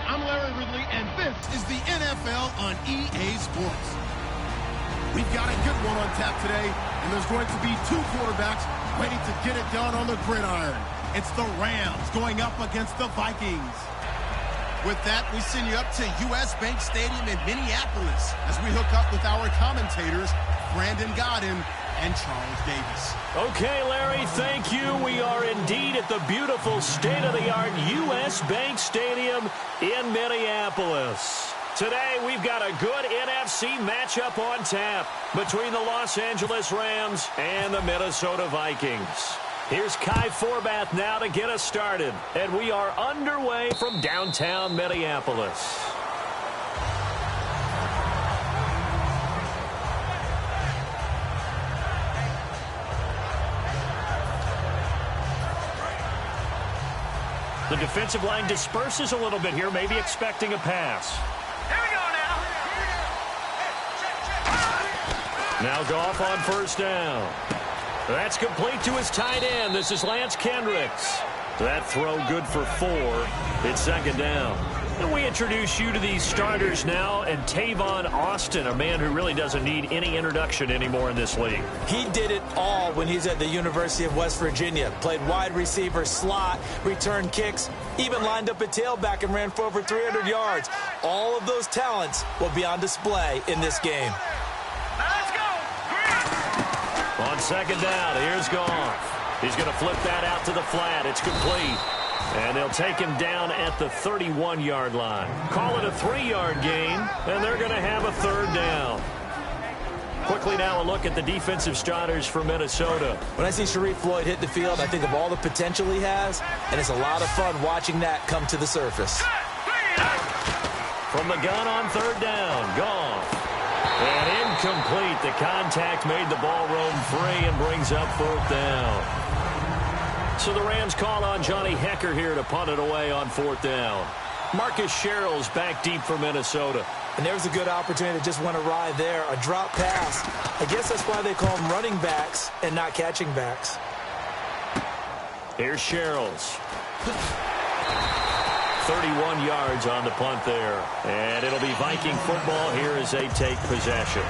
I'm Larry Ridley, and this is the NFL on EA Sports. We've got a good one on tap today, and there's going to be two quarterbacks ready to get it done on the gridiron. It's the Rams going up against the Vikings. With that, we send you up to U.S. Bank Stadium in Minneapolis as we hook up with our commentators, Brandon Godden and Charles Davis. Okay, Larry, thank you. We are indeed at the beautiful state-of-the-art U.S. Bank Stadium in Minneapolis. Today, we've got a good NFC matchup on tap between the Los Angeles Rams and the Minnesota Vikings. Here's Kai Forbath now to get us started, and we are underway from downtown Minneapolis. The defensive line disperses a little bit here, maybe expecting a pass. Here we go now. Now Goff on first down. That's complete to his tight end. This is Lance Kendricks. That throw good for 4. It's second down. And we introduce you to these starters now, and Tavon Austin, a man who really doesn't need any introduction anymore in this league. He did it all when he's at the University of West Virginia. Played wide receiver, slot, returned kicks, even lined up a tailback and ran for over 300 yards. All of those talents will be on display in this game. Let's go. On second down, here's Goff. He's going to flip that out to the flat. It's complete. And they'll take him down at the 31-yard line. Call it a 3-yard gain, and they're going to have a third down. Quickly now a look at the defensive starters for Minnesota. When I see Sharif Floyd hit the field, I think of all the potential he has, and it's a lot of fun watching that come to the surface. From the gun on third down, Goff. And incomplete. The contact made the ball roam free and brings up fourth down. So the Rams call on Johnny Hecker here to punt it away on fourth down. Marcus Sherrill's back deep for Minnesota. And there's a good opportunity to just went awry there. A drop pass. I guess that's why they call them running backs and not catching backs. Here's Sherrill's. 31 yards on the punt there. And it'll be Viking football here as they take possession.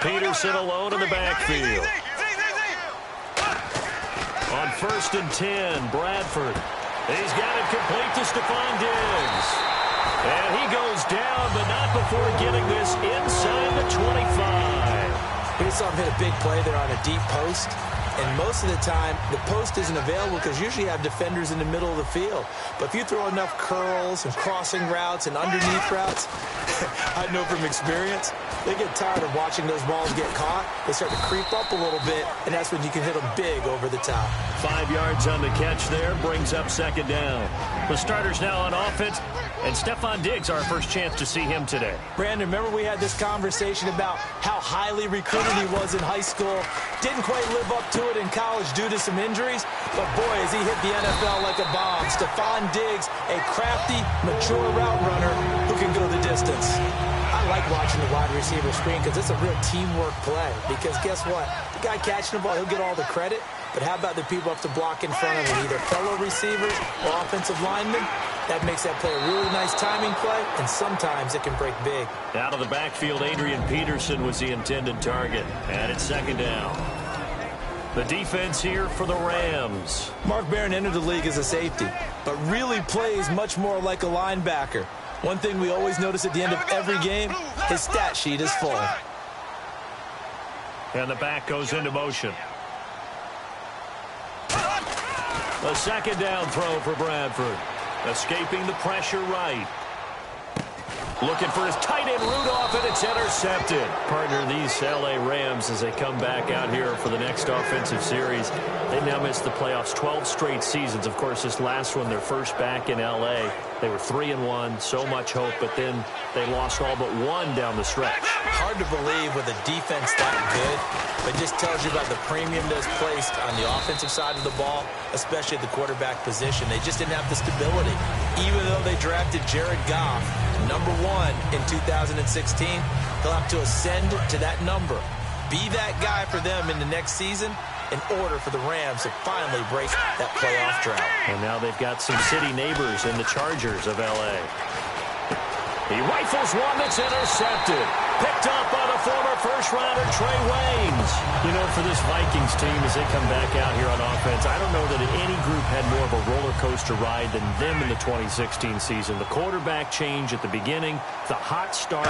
Peterson alone in the backfield. On first and 10, Bradford. He's got it complete to Stephon Diggs. And he goes down, but not before getting this inside the 25. We saw him hit a big play there on a deep post. And most of the time, the post isn't available because usually you have defenders in the middle of the field. But if you throw enough curls and crossing routes and underneath routes, I know from experience, they get tired of watching those balls get caught. They start to creep up a little bit, and that's when you can hit them big over the top. 5 yards on the catch there, brings up second down. The starters now on offense, and Stephon Diggs, our first chance to see him today. Brandon, remember we had this conversation about how highly recruited he was in high school. Didn't quite live up to it in college due to some injuries, but boy, has he hit the NFL like a bomb. Stephon Diggs, a crafty, mature route runner who can go the distance. I like watching the wide receiver screen because it's a real teamwork play. Because guess what? The guy catching the ball, he'll get all the credit. But how about the people up to block in front of him, either fellow receivers or offensive linemen? That makes that play a really nice timing play, and sometimes it can break big. Out of the backfield, Adrian Peterson was the intended target. And it's second down. The defense here for the Rams. Mark Barron entered the league as a safety, but really plays much more like a linebacker. One thing we always notice at the end of every game, his stat sheet is full. And the back goes into motion. A second down throw for Bradford. Escaping the pressure right. Looking for his tight in Rudolph, and it's intercepted. Partner, these LA Rams, as they come back out here for the next offensive series, they now missed the playoffs 12 straight seasons. Of course, this last one, their first back in LA. They were 3-1, so much hope, but then they lost all but one down the stretch. Hard to believe with a defense that good, but just tells you about the premium that's placed on the offensive side of the ball, especially at the quarterback position. They just didn't have the stability. Even though they drafted Jared Goff, number 1 in 2016, he'll have to ascend to that number. Be that guy for them in the next season in order for the Rams to finally break that playoff drought. And now they've got some city neighbors in the Chargers of L.A. He rifles one that's intercepted. Picked up by the former first-rounder Trey Waynes. You know, for this Vikings team, as they come back out here on offense, I don't know that any group had more of a roller coaster ride than them in the 2016 season. The quarterback change at the beginning, the hot start,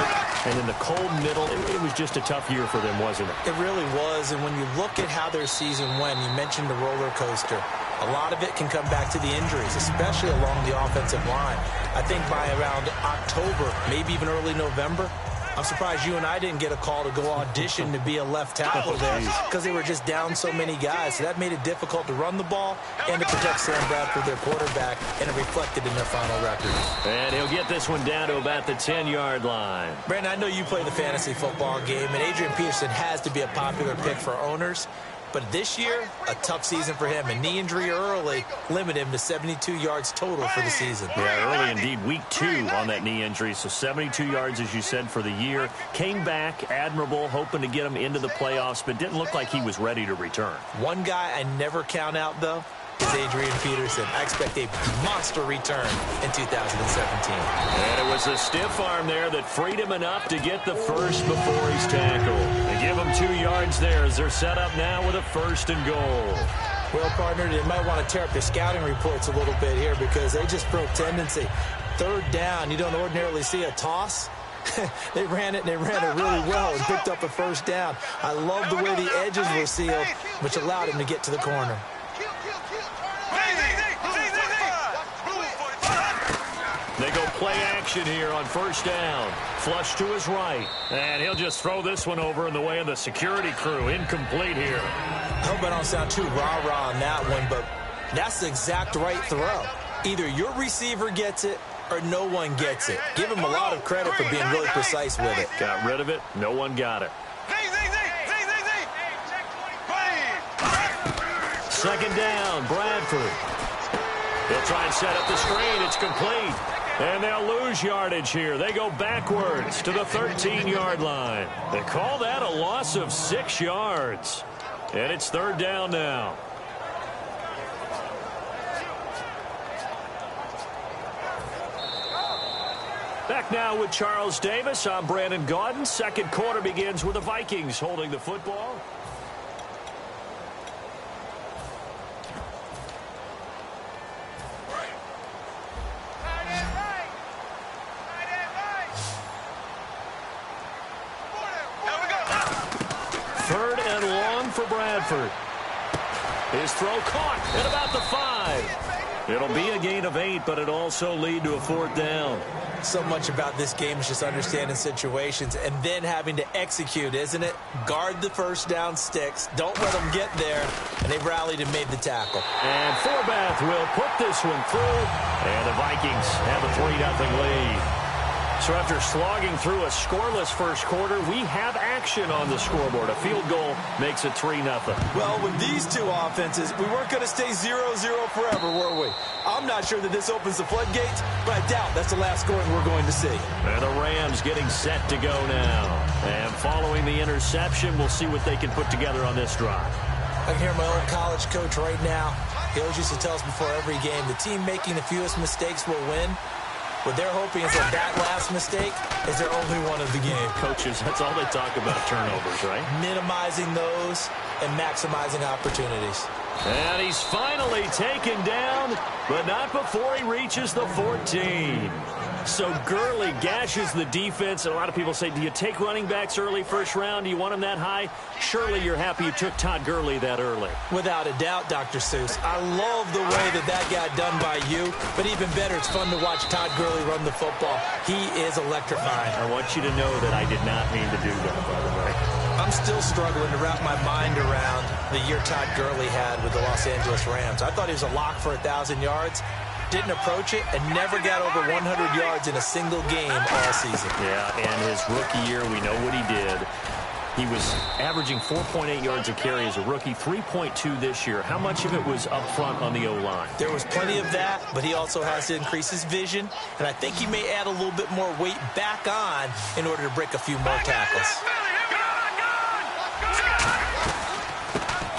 and in the cold middle, it was just a tough year for them, wasn't it? It really was, and when you look at how their season went, you mentioned the roller coaster. A lot of it can come back to the injuries, especially along the offensive line. I think by around October, maybe even early November, I'm surprised you and I didn't get a call to go audition to be a left tackle there because they were just down so many guys. So that made it difficult to run the ball and to protect Sam Bradford, their quarterback, and it reflected in their final record. And he'll get this one down to about the 10-yard line. Brandon, I know you play the fantasy football game, and Adrian Peterson has to be a popular pick for owners. But this year, a tough season for him. A knee injury early limited him to 72 yards total for the season. Yeah, early indeed. Week 2 on that knee injury. So 72 yards, as you said, for the year. Came back admirable, hoping to get him into the playoffs, but didn't look like he was ready to return. One guy I never count out, though, is Adrian Peterson. I expect a monster return in 2017. And it was a stiff arm there that freed him enough to get the first before he's tackled. They give him 2 yards there as they're set up now with a 1st and goal. Well, partner, they might want to tear up their scouting reports a little bit here because they just broke tendency. 3rd down, you don't ordinarily see a toss. They ran it, and they ran it really well and picked up a 1st down. I love the way the edges were sealed, which allowed him to get to the corner. They go play action here on 1st down. Flush to his right. And he'll just throw this one over in the way of the security crew. Incomplete here. I hope I don't sound too rah-rah on that one, but that's the exact right throw. Either your receiver gets it or no one gets it. Give him a lot of credit for being really precise with it. Got rid of it. No one got it. 2nd down, Bradford. He'll try and set up the screen. It's complete. And they'll lose yardage here. They go backwards to the 13-yard line. They call that a loss of 6 yards. And it's 3rd down now. Back now with Charles Davis. I'm Brandon Gaudin. 2nd quarter begins with the Vikings holding the football. For Bradford. His throw caught at about the 5. It'll be a gain of 8, but it also lead to a 4th down. So much about this game is just understanding situations and then having to execute, isn't it? Guard the 1st down sticks. Don't let them get there. And they rallied and made the tackle. And Forbath will put this one through. And the Vikings have a 3-0 lead. So after slogging through a scoreless 1st quarter, we have action on the scoreboard. A field goal makes it 3-0. Well, with these two offenses, we weren't going to stay 0-0 forever, were we? I'm not sure that this opens the floodgates, but I doubt that's the last scoring we're going to see. And the Rams getting set to go now. And following the interception, we'll see what they can put together on this drive. I can hear my old college coach right now. He always used to tell us before every game, the team making the fewest mistakes will win. What they're hoping is that last mistake is their only one of the game. Coaches, that's all they talk about, turnovers, right? Minimizing those and maximizing opportunities. And he's finally taken down, but not before he reaches the 14. So Gurley gashes the defense. And a lot of people say, do you take running backs early first round? Do you want them that high? Surely you're happy you took Todd Gurley that early. Without a doubt, Dr. Seuss. I love the way that got done by you. But even better, it's fun to watch Todd Gurley run the football. He is electrifying. I want you to know that I did not mean to do that, by the way. I'm still struggling to wrap my mind around the year Todd Gurley had with the Los Angeles Rams. I thought he was a lock for 1,000 yards. Didn't approach it, and never got over 100 yards in a single game all season. Yeah, and his rookie year, we know what he did. He was averaging 4.8 yards a carry as a rookie, 3.2 this year. How much of it was up front on the O-line? There was plenty of that, but he also has to increase his vision, and I think he may add a little bit more weight back on in order to break a few more tackles.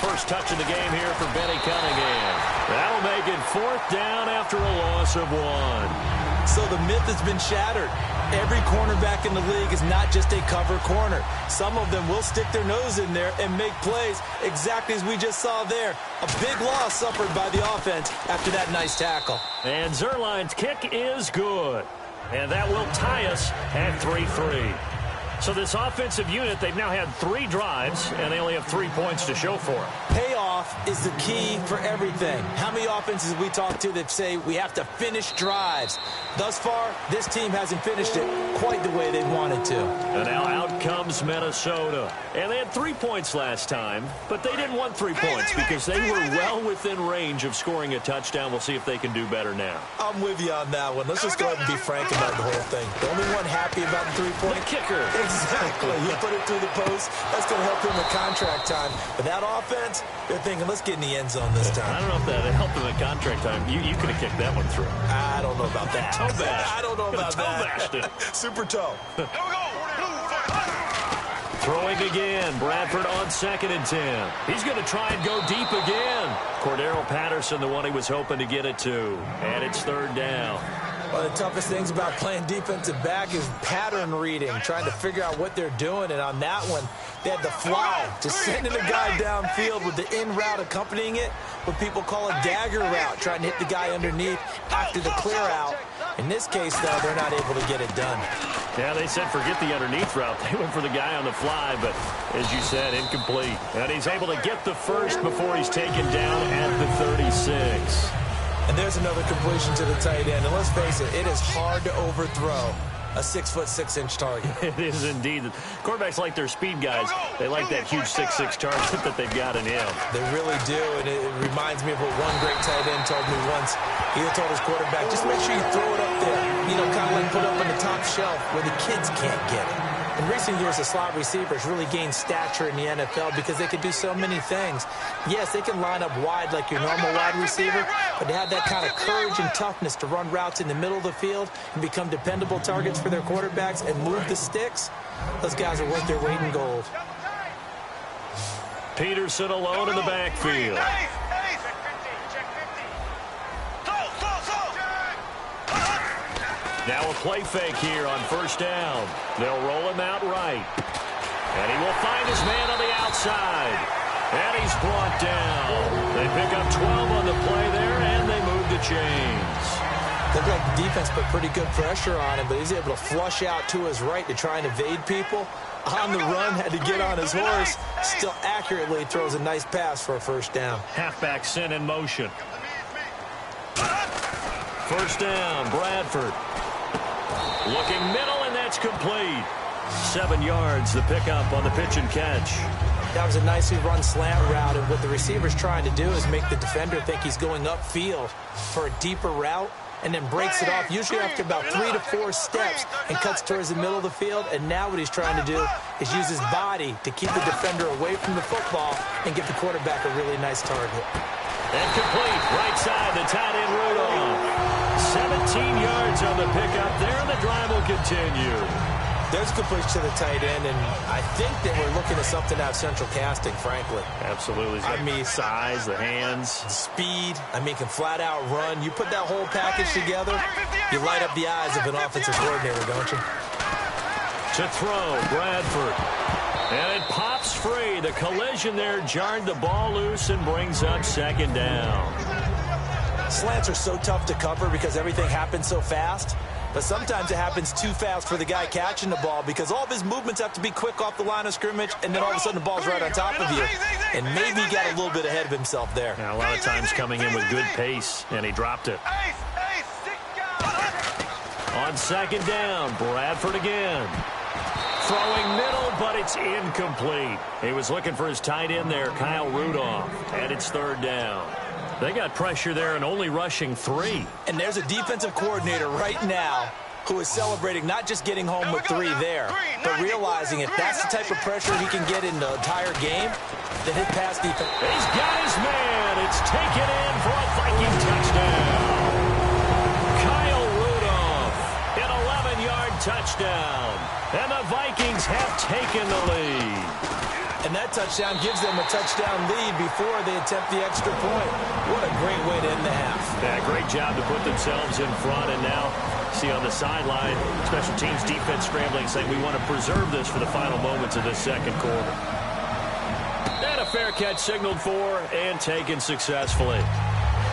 First touch of the game here for Benny Cunningham. That'll make it 4th down after a loss of 1. So the myth has been shattered. Every cornerback in the league is not just a cover corner. Some of them will stick their nose in there and make plays exactly as we just saw there. A big loss suffered by the offense after that nice tackle. And Zerline's kick is good. And that will tie us at 3-3. So this offensive unit, they've now had 3 drives, and they only have 3 points to show for it. Payoff is the key for everything. How many offenses have we talked to that say we have to finish drives? Thus far, this team hasn't finished it quite the way they wanted to. And now out comes Minnesota. And they had 3 points last time, but they didn't want 3 points because they were well within range of scoring a touchdown. We'll see if they can do better now. I'm with you on that one. Let's just go ahead and be frank about the whole thing. The only one happy about the 3-point? The kicker. Exactly. You put it through the post. That's going to help him in contract time. But that offense, they're thinking, let's get in the end zone this time. I don't know if that helped him in contract time. You could have kicked that one through. I don't know about that. Toe bash. I don't know about that. Toe bashed it. Super toe. Here we go. Throwing again. Bradford on 2nd and 10. He's going to try and go deep again. Cordero Patterson, the one he was hoping to get it to. And it's 3rd down. One of the toughest things about playing defensive back is pattern reading, trying to figure out what they're doing. And on that one, they had the fly, just sending a guy downfield with the in route accompanying it, what people call a dagger route, trying to hit the guy underneath after the clear out. In this case, though, they're not able to get it done. Yeah, they said forget the underneath route. They went for the guy on the fly, but as you said, incomplete. And he's able to get the first before he's taken down at the 36. And there's another completion to the tight end. And let's face it, it is hard to overthrow a 6'6" target. It is indeed. Quarterbacks like their speed guys. They like that huge 6'6" target that they've got in him. They really do, and it reminds me of what one great tight end told me once. He told his quarterback, just make sure you throw it up there, you know, kind of like put it up on the top shelf where the kids can't get it. In recent years, the slot receivers really gained stature in the NFL because they can do so many things. Yes, they can line up wide like your normal wide receiver, but they have that kind of courage and toughness to run routes in the middle of the field and become dependable targets for their quarterbacks and move the sticks. Those guys are worth their weight in gold. Peterson alone in the backfield. Now a play fake here on 1st down. They'll roll him out right. And he will find his man on the outside. And he's brought down. They pick up 12 on the play there, and they move the chains. Looked like the defense put pretty good pressure on him, but he's able to flush out to his right to try and evade people. On the run, had to get on his horse. Still accurately throws a nice pass for a 1st down. Halfback sent in motion. 1st down, Bradford. Looking middle, and that's complete. 7 yards, the pickup on the pitch and catch. That was a nicely run slant route, and what the receiver's trying to do is make the defender think he's going upfield for a deeper route, and then breaks it off, usually after about 3 to 4 steps, and cuts towards the middle of the field. And now what he's trying to do is use his body to keep the defender away from the football and give the quarterback a really nice target. And complete, right side, the tight end Rudolph. 17 yards on the pickup there, and the drive will continue. There's a completion to the tight end, and I think that we're looking at something out of Central Casting, frankly. Absolutely. I mean, size, the hands. Speed, I mean, can flat out run. You put that whole package together, you light up the eyes of an offensive coordinator, don't you? To throw, Bradford. And it pops free. The collision there jarred the ball loose and brings up 2nd down. Slants are so tough to cover because everything happens so fast. but sometimes it happens too fast for the guy catching the ball because all of his movements have to be quick off the line of scrimmage, and then all of a sudden the ball's right on top of you. And maybe he got a little bit ahead of himself there. Now, a lot of times coming in with good pace, and he dropped it. On second down, Bradford again. Throwing middle, but it's incomplete. He was looking for his tight end there, Kyle Rudolph, and it's third down. They got pressure there and only rushing 3. And there's a defensive coordinator right now who is celebrating not just getting home with 3 there, but realizing if that's the type of pressure he can get in the entire game, then his pass defense. He's got his man. It's taken in for a Viking touchdown. Kyle Rudolph, an 11-yard touchdown. And the Vikings have taken the lead. And that touchdown gives them a touchdown lead before they attempt the extra point. What a great way to end the half. Yeah, great job to put themselves in front. And now, see on the sideline, special teams defense scrambling, saying we want to preserve this for the final moments of this second quarter. And a fair catch signaled for and taken successfully.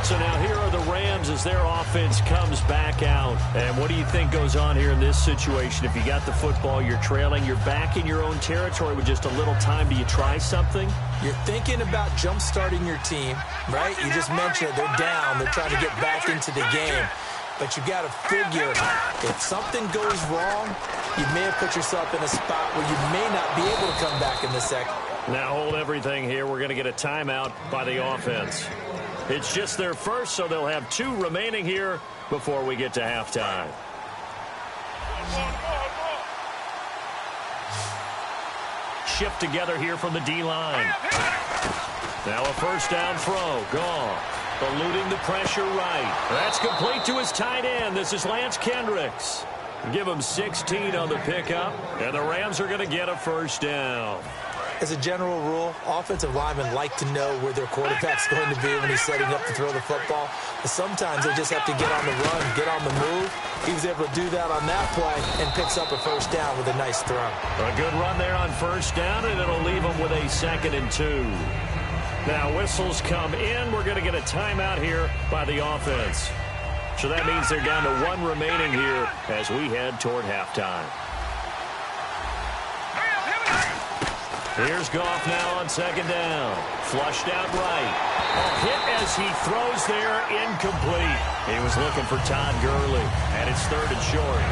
So now here are the Rams as their offense comes back out. And what do you think goes on here in this situation? If you got the football, you're trailing, you're back in your own territory with just a little time. Do you try something? You're thinking about jump-starting your team, right? You just mentioned they're down. They're trying to get back into the game. But you got to figure if something goes wrong, you may have put yourself in a spot where you may not be able to come back in the second. Now hold everything here. We're going to get a timeout by the offense. It's just their first, so they'll have 2 remaining here before we get to halftime. Shift together here from the D-line. Now a first down throw. Goff eluding the pressure right. That's complete to his tight end. This is Lance Kendricks. Give him 16 on the pickup, and the Rams are going to get a first down. As a general rule, offensive linemen like to know where their quarterback's going to be when he's setting up to throw the football. But sometimes they just have to get on the run, get on the move. He was able to do that on that play and picks up a first down with a nice throw. A good run there on first down, and it'll leave him with a 2nd and 2. Now whistles come in. We're going to get a timeout here by the offense. So that means they're down to 1 remaining here as we head toward halftime. Here's Goff now on second down. Flushed out right. A hit as he throws there, incomplete. He was looking for Todd Gurley, and it's 3rd and short.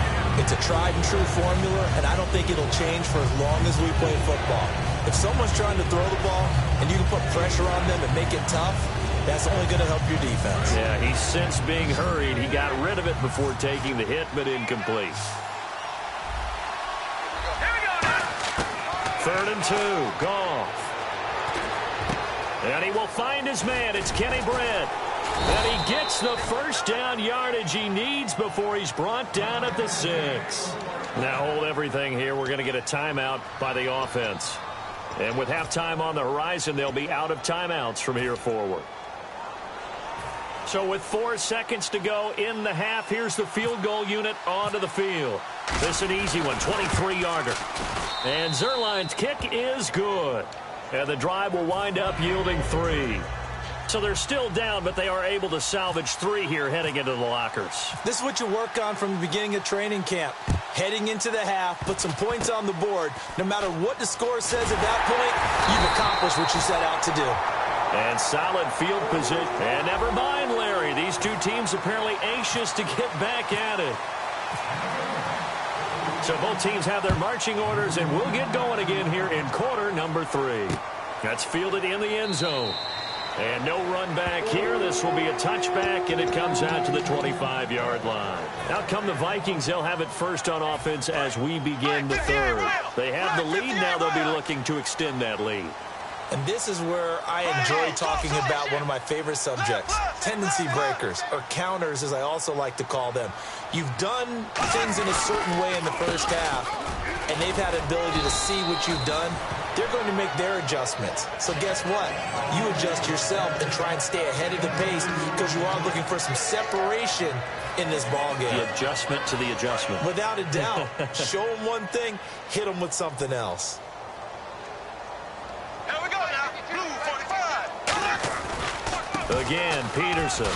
It's a tried-and-true formula, and I don't think it'll change for as long as we play football. If someone's trying to throw the ball and you can put pressure on them and make it tough, that's only going to help your defense. Yeah, he's since being hurried. He got rid of it before taking the hit, but incomplete. 3rd and 2, Goff. And he will find his man. It's Kenny Britt. And he gets the first down yardage he needs before he's brought down at the 6. Now hold everything here. We're going to get a timeout by the offense. And with halftime on the horizon, they'll be out of timeouts from here forward. So with 4 seconds to go in the half, here's the field goal unit onto the field. This is an easy one, 23-yarder. And Zerline's kick is good. And the drive will wind up yielding 3. So they're still down, but they are able to salvage 3 here heading into the lockers. This is what you work on from the beginning of training camp. Heading into the half, put some points on the board. No matter what the score says at that point, you've accomplished what you set out to do. And solid field position. And never mind, Larry. These 2 teams apparently anxious to get back at it. So both teams have their marching orders, and we'll get going again here in quarter number 3. That's fielded in the end zone. And no run back here. This will be a touchback, and it comes out to the 25-yard line. Out come the Vikings. They'll have it first on offense as we begin the 3rd. They have the lead. Now they'll be looking to extend that lead. And this is where I enjoy talking about one of my favorite subjects, tendency breakers, or counters as I also like to call them. You've done things in a certain way in the first half, and they've had an ability to see what you've done. They're going to make their adjustments. So guess what? You adjust yourself and try and stay ahead of the pace because you are looking for some separation in this ballgame. The adjustment to the adjustment. Without a doubt. Show them one thing, hit them with something else. Here we go now. Blue 45. Again, Peterson.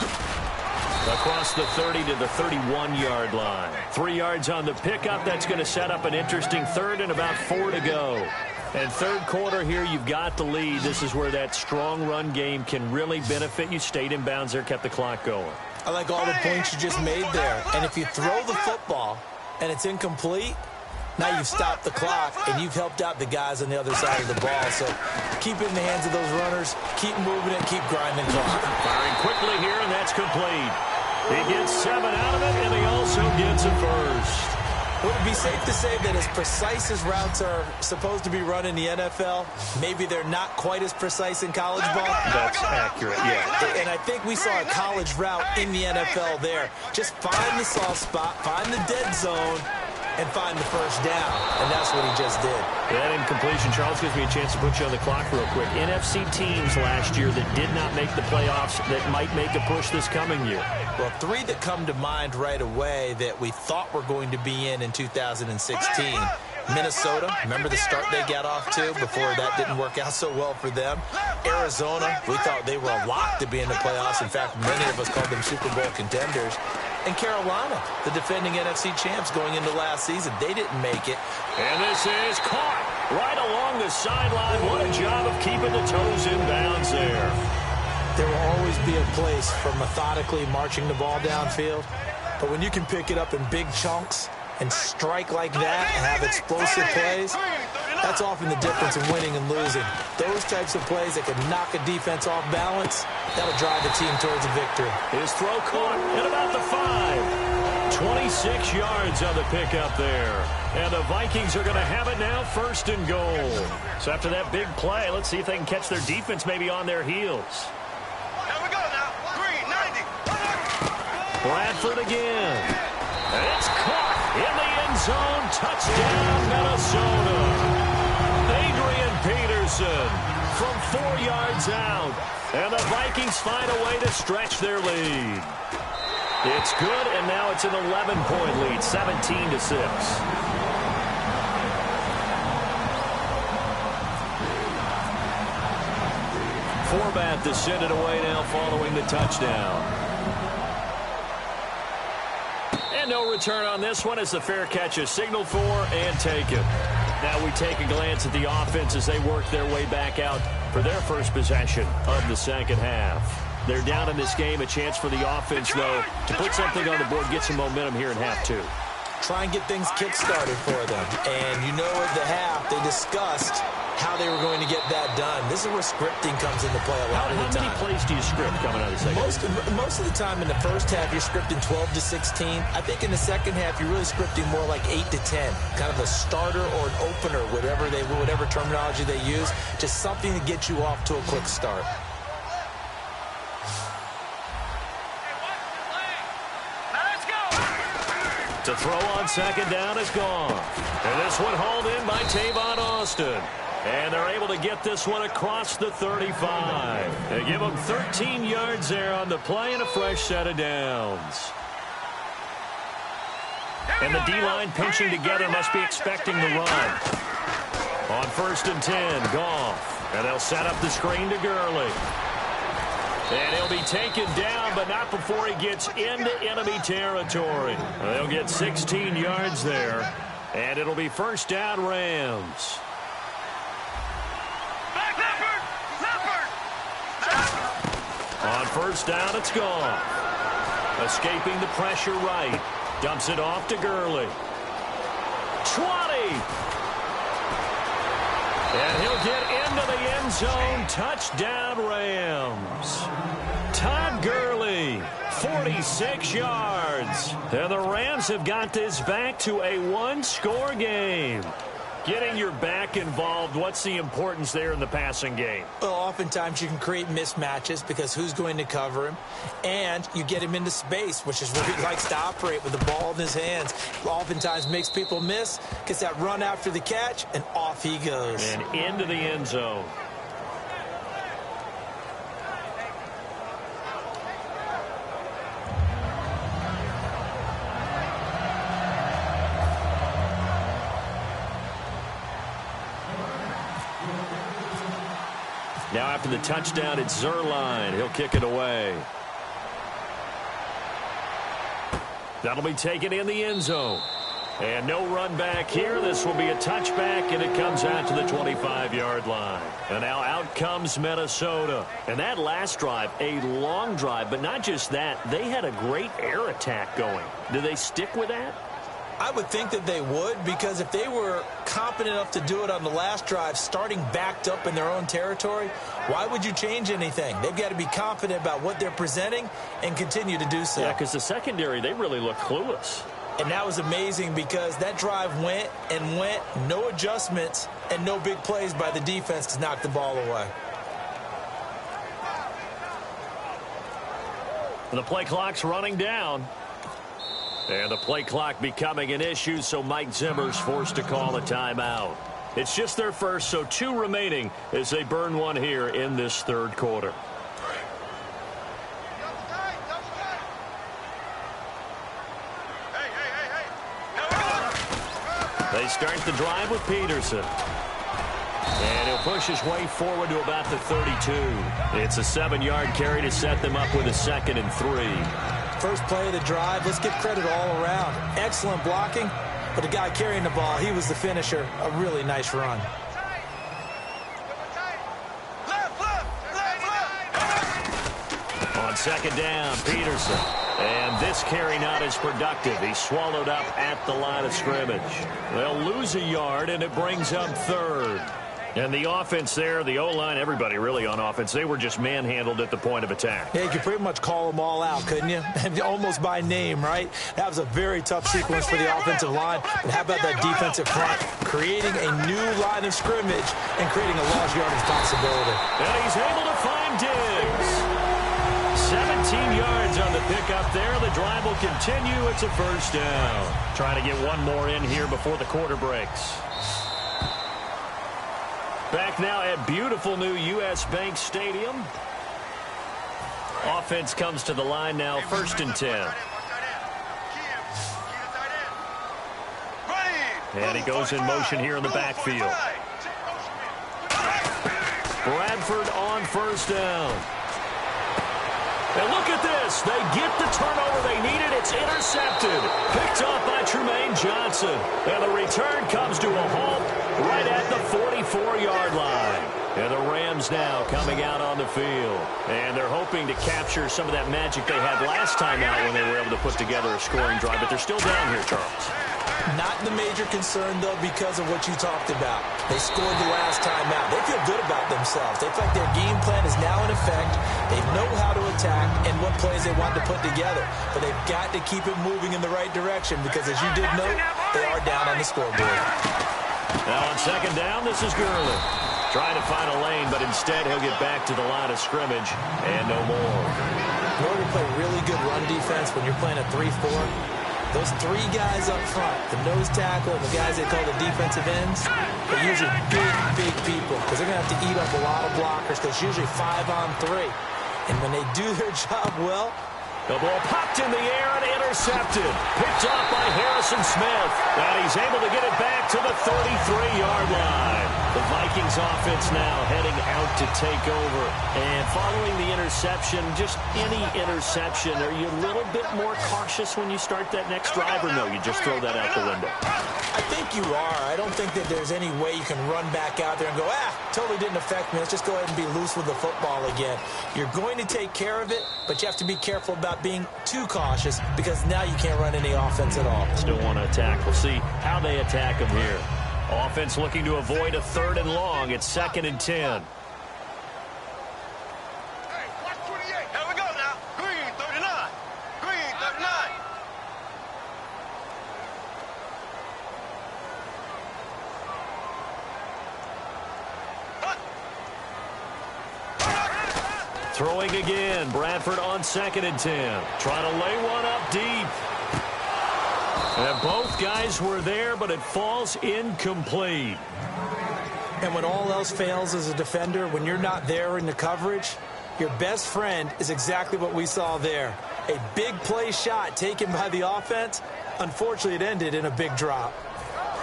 Across the 30 to the 31-yard line. 3 yards on the pickup. That's going to set up an interesting third and about 4 to go. And third quarter here, you've got the lead. This is where that strong run game can really benefit you. Stayed in bounds there, kept the clock going. I like all the points you just made there. And if you throw the football and it's incomplete, now you've stopped the clock and you've helped out the guys on the other side of the ball. So keep it in the hands of those runners. Keep moving it. Keep grinding clock. Firing quickly here, and that's complete. He gets 7 out of it, and he also gets a first. Would it be safe to say that as precise as routes are supposed to be run in the NFL, maybe they're not quite as precise in college ball? That's accurate, yeah. And I think we saw a college route in the NFL there. Just find the soft spot, find the dead zone, and find the first down. And that's what he just did. That incompletion, Charles, gives me a chance to put you on the clock real quick. NFC teams last year that did not make the playoffs that might make a push this coming year. Well, 3 that come to mind right away that we thought were going to be in 2016. Minnesota, remember the start they got off to before that didn't work out so well for them. Arizona, we thought they were a lock to be in the playoffs. In fact, many of us called them Super Bowl contenders. And Carolina, the defending NFC champs going into last season, they didn't make it. And this is caught right along the sideline. What a job of keeping the toes in bounds there. There will always be a place for methodically marching the ball downfield. But when you can pick it up in big chunks and strike like that and have explosive plays, that's often the difference in winning and losing. Those types of plays that can knock a defense off balance, that'll drive the team towards a victory. His throw caught at about the 5. 26 yards on the pickup there. And the Vikings are going to have it now, 1st and goal. So after that big play, let's see if they can catch their defense maybe on their heels. Here we go now. 390. Bradford again. And it's caught in the end zone. Touchdown, Minnesota. Adrian Peterson from 4 yards out. And the Vikings find a way to stretch their lead. It's good, and now it's an 11-point lead, 17-6. Forbath to send it away now following the touchdown. And no return on this one as the fair catch is signaled for and taken. Now we take a glance at the offense as they work their way back out for their first possession of the second half. They're down in this game. A chance for the offense, though, to put something on the board, get some momentum here in half 2. Try and get things kick-started for them. And you know at the half, they discussed how they were going to get that done. This is where scripting comes into play a lot of the time. How many plays do you script coming out of the second? Most of the time in the first half, you're scripting 12 to 16. I think in the second half, you're really scripting more like 8 to 10. Kind of a starter or an opener, whatever terminology they use. Just something to get you off to a quick start. To throw on second down is gone. And this one hauled in by Tavon Austin. And they're able to get this one across the 35. They give them 13 yards there on the play and a fresh set of downs. And the D-line pinching together must be expecting the run. On 1st and 10, Goff. And they'll set up the screen to Gurley. And he'll be taken down, but not before he gets into enemy territory. They'll get 16 yards there, and it'll be 1st down, Rams. On 1st down, it's gone. Escaping the pressure right. Dumps it off to Gurley. 20. And he'll get into the end zone. Touchdown, Rams. Todd Gurley, 46 yards. And the Rams have got this back to a 1-score game. Getting your back involved, what's the importance there in the passing game? Well, oftentimes you can create mismatches because who's going to cover him? And you get him into space, which is where he likes to operate with the ball in his hands. Oftentimes makes people miss, gets that run after the catch, and off he goes. And into the end zone. Now after the touchdown, it's Zerline. He'll kick it away. That'll be taken in the end zone. And no run back here. This will be a touchback, and it comes out to the 25-yard line. And now out comes Minnesota. And that last drive, a long drive, but not just that. They had a great air attack going. Do they stick with that? I would think that they would, because if they were competent enough to do it on the last drive, starting backed up in their own territory, why would you change anything? They've got to be confident about what they're presenting and continue to do so. Yeah, because the secondary, they really look clueless. And that was amazing because that drive went and went, no adjustments, and no big plays by the defense to knock the ball away. And the play clock's running down. And the play clock becoming an issue, so Mike Zimmer's forced to call a timeout. It's just their first, so 2 remaining as they burn one here in this third quarter. They start the drive with Peterson. And he'll push his way forward to about the 32. It's a 7-yard carry to set them up with a 2nd and 3. First play of the drive, let's give credit all around. Excellent blocking, but the guy carrying the ball, he was the finisher. A really nice run. On 2nd down, Peterson. And this carry not as productive. He's swallowed up at the line of scrimmage. They'll lose a yard, and it brings up 3rd. And the offense there, the O-line, everybody really on offense, they were just manhandled at the point of attack. Yeah, you could pretty much call them all out, couldn't you? Almost by name, right? That was a very tough sequence for the offensive line. But how about that defensive front? Creating a new line of scrimmage and creating a large yardage possibility. And he's able to find Diggs. 17 yards on the pickup there. The drive will continue. It's a first down. Trying to get one more in here before the quarter breaks. Back now at beautiful new U.S. Bank Stadium. Offense comes to the line now, 1st and 10. And he goes in motion here in the backfield. Bradford on 1st down. And look at this. They get the turnover they needed. It's intercepted. Picked off by Trumaine Johnson. And the return comes to a halt right at the 44-yard line. And the Rams now coming out on the field. And they're hoping to capture some of that magic they had last time out when they were able to put together a scoring drive. But they're still down here, Charles. Not the major concern, though, because of what you talked about. They scored the last time out. They feel good about themselves. They feel like their game plan is now in effect. They know how to attack and what plays they want to put together. But they've got to keep it moving in the right direction because, as you did note, they are down on the scoreboard. Now on 2nd down, this is Gurley. Trying to find a lane, but instead he'll get back to the line of scrimmage and no more. In order to play really good run defense when you're playing a 3-4, those 3 guys up front, the nose tackle and the guys they call the defensive ends, they're usually big people because they're going to have to eat up a lot of blockers because it's usually 5 on 3. And when they do their job well, the ball popped in the air and intercepted. Picked off by Harrison Smith. And he's able to get it back to the 33-yard line. The Vikings offense now heading out to take over. And following the interception, just any interception, are you a little bit more cautious when you start that next drive, or no, you just throw that out the window? I think you are. I don't think that there's any way you can run back out there and go, totally didn't affect me. Let's just go ahead and be loose with the football again. You're going to take care of it, but you have to be careful about being too cautious because now you can't run any offense at all. Still want to attack. We'll see how they attack them here. Offense looking to avoid a 3rd and long. It's 2nd and 10. Throwing again. Bradford on 2nd and 10. Trying to lay one up deep. And both guys were there, but it falls incomplete. And when all else fails as a defender, when you're not there in the coverage, your best friend is exactly what we saw there. A big play shot taken by the offense. Unfortunately, it ended in a big drop.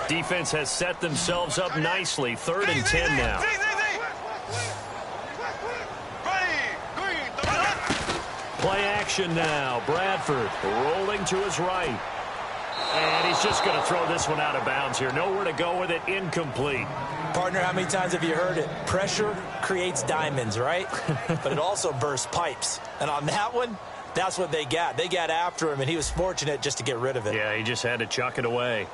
Defense has set themselves up nicely. 3rd and 10 now. Play action now. Bradford rolling to his right. And he's just going to throw this one out of bounds here. Nowhere to go with it. Incomplete. Partner, how many times have you heard it? Pressure creates diamonds, right? But it also bursts pipes. And on that one, that's what they got. They got after him, and he was fortunate just to get rid of it. Yeah, he just had to chuck it away.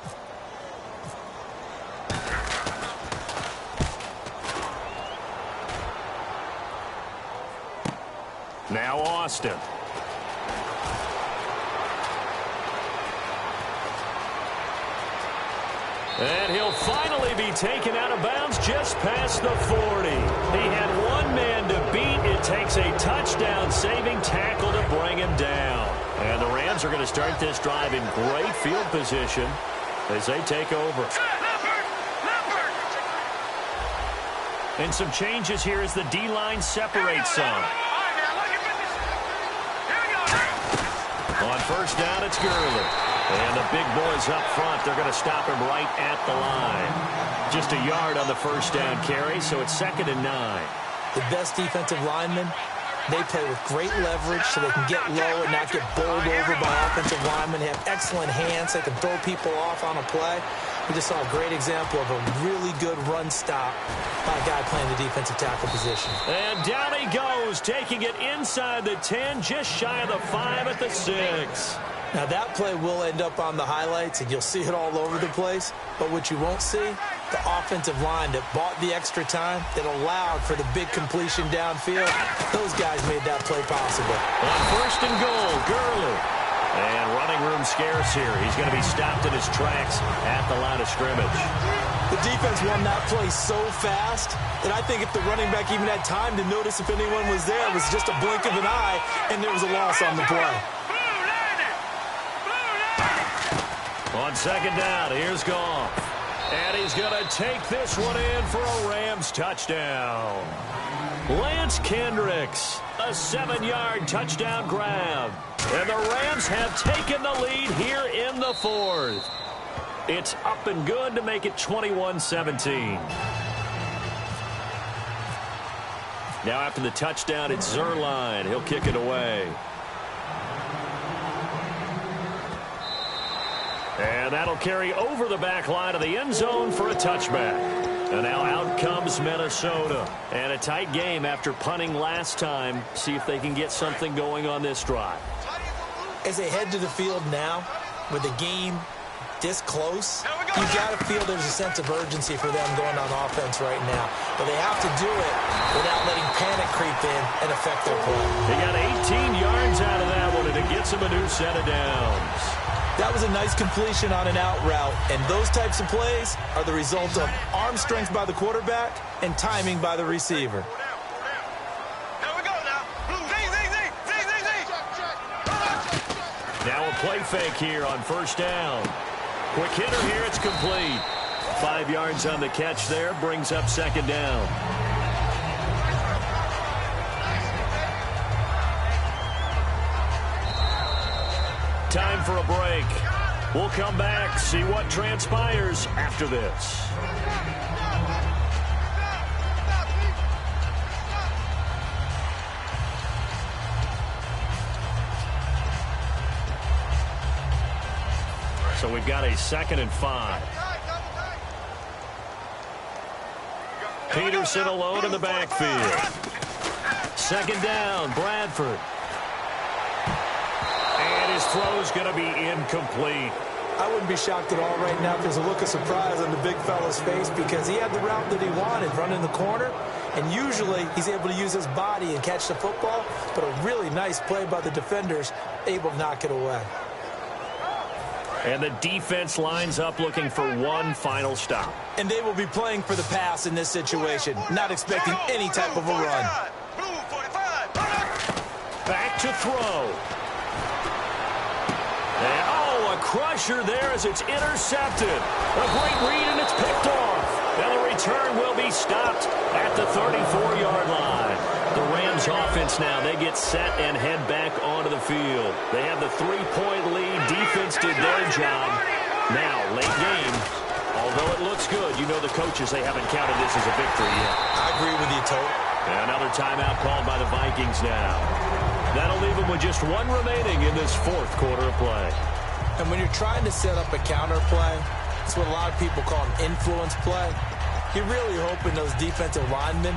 Now Austin. And he'll finally be taken out of bounds just past the 40. He had one man to beat. It takes a touchdown-saving tackle to bring him down. And the Rams are going to start this drive in great field position as they take over. And some changes here as the D-line separates some. On first down, it's Gurley. And the big boys up front, they're going to stop him right at the line. Just a yard on the first down carry, so it's 2nd and 9. The best defensive linemen, they play with great leverage so they can get low and not get bowled over by offensive linemen. They have excellent hands. They can throw people off on a play. We just saw a great example of a really good run stop by a guy playing the defensive tackle position. And down he goes, taking it inside the 10, just shy of the 5 at the 6. Now, that play will end up on the highlights, and you'll see it all over the place. But what you won't see, the offensive line that bought the extra time, that allowed for the big completion downfield, those guys made that play possible. On first and goal, Gurley. And running room scarce here. He's going to be stopped in his tracks at the line of scrimmage. The defense won that play so fast that I think if the running back even had time to notice if anyone was there, it was just a blink of an eye, and there was a loss on the play. On second down, here's Goff. And he's going to take this one in for a Rams touchdown. Lance Kendricks, a 7-yard touchdown grab. And the Rams have taken the lead here in the 4th. It's up and good to make it 21-17. Now after the touchdown, it's Zerline. He'll kick it away. And that'll carry over the back line of the end zone for a touchback. And now out comes Minnesota. And a tight game after punting last time. See if they can get something going on this drive. As they head to the field now, with the game this close, you got to feel there's a sense of urgency for them going on offense right now. But they have to do it without letting panic creep in and affect their play. They got 18 yards out of that one, and it gets them a new set of downs. That was a nice completion on an out route, and those types of plays are the result of arm strength by the quarterback and timing by the receiver. Now a play fake here on first down. Quick hitter here, it's complete. 5 yards on the catch there, brings up second down. Time for a break. We'll come back, see what transpires after this. So we've got a 2nd and 5. Peterson alone in the backfield. Second down, Bradford. And his throw's going to be incomplete. I wouldn't be shocked at all right now if there's a look of surprise on the big fella's face because he had the route that he wanted, running the corner, and usually he's able to use his body and catch the football, but a really nice play by the defenders, able to knock it away. And the defense lines up looking for one final stop. And they will be playing for the pass in this situation, not expecting any type of a run. Back to throw. And, a crusher there as it's intercepted. A great read, and it's picked off. And the return will be stopped at the 34-yard line. The Rams offense now, they get set and head back onto the field. They have the 3-point lead. Defense did their job. Now, late game, although it looks good, you know the coaches, they haven't counted this as a victory yet. I agree with you, Tote. Another timeout called by the Vikings now. That'll leave them with just one remaining in this fourth quarter of play. And when you're trying to set up a counter play, it's what a lot of people call an influence play. You're really hoping those defensive linemen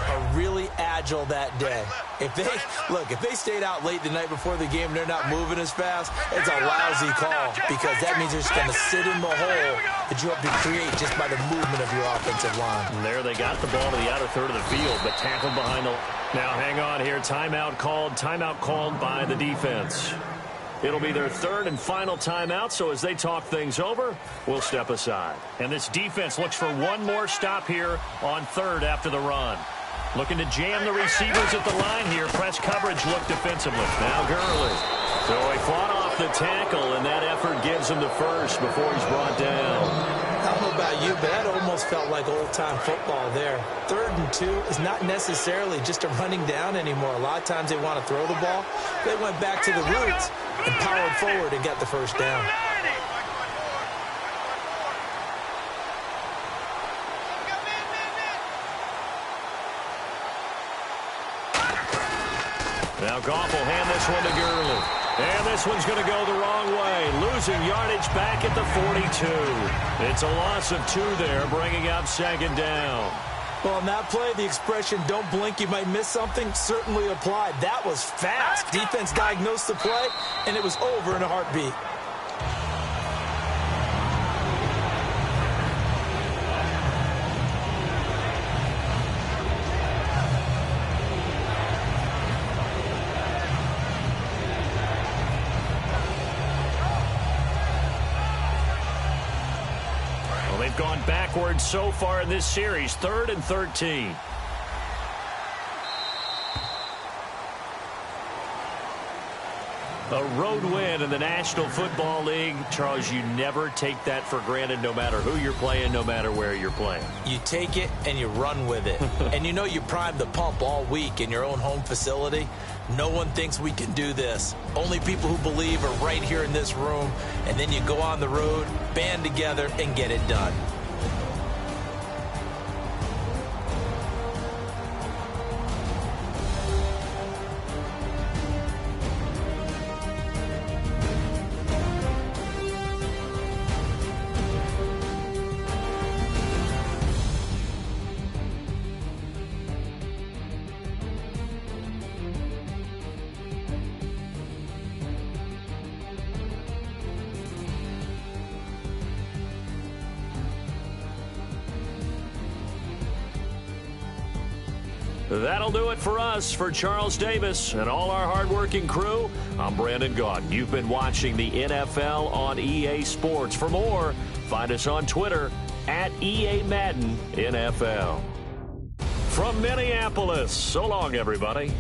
are really agile that day. If they stayed out late the night before the game and they're not moving as fast, it's a lousy call because that means they're just going to sit in the hole that you have to create just by the movement of your offensive line. And there they got the ball to the outer third of the field, but tackled behind the... Now hang on here. Timeout called by the defense. It'll be their third and final timeout, so as they talk things over, we'll step aside. And this defense looks for one more stop here on third after the run. Looking to jam the receivers at the line here. Press coverage look defensively. Now Gurley. So he fought off the tackle, and that effort gives him the first before he's brought down. I don't know about you, but that almost felt like old-time football there. 3rd and 2 is not necessarily just a running down anymore. A lot of times they want to throw the ball. They went back to the roots and powered forward and got the first down. Now Goff will hand this one to Gurley. And this one's going to go the wrong way. Losing yardage back at the 42. It's a loss of 2 there, bringing up 2nd down. Well, on that play, the expression, don't blink, you might miss something, certainly applied. That was fast. Defense diagnosed the play, and it was over in a heartbeat. They've gone backwards so far in this series. 3rd and 13. A road win in the National Football League. Charles, you never take that for granted no matter who you're playing, no matter where you're playing. You take it and you run with it. And you know you primed the pump all week in your own home facility. No one thinks we can do this. Only people who believe are right here in this room. And then you go on the road, band together, and get it done. That'll do it for us. For Charles Davis and all our hardworking crew, I'm Brandon Gaudin. You've been watching the NFL on EA Sports. For more, find us on Twitter at EA Madden NFL. From Minneapolis, so long, everybody.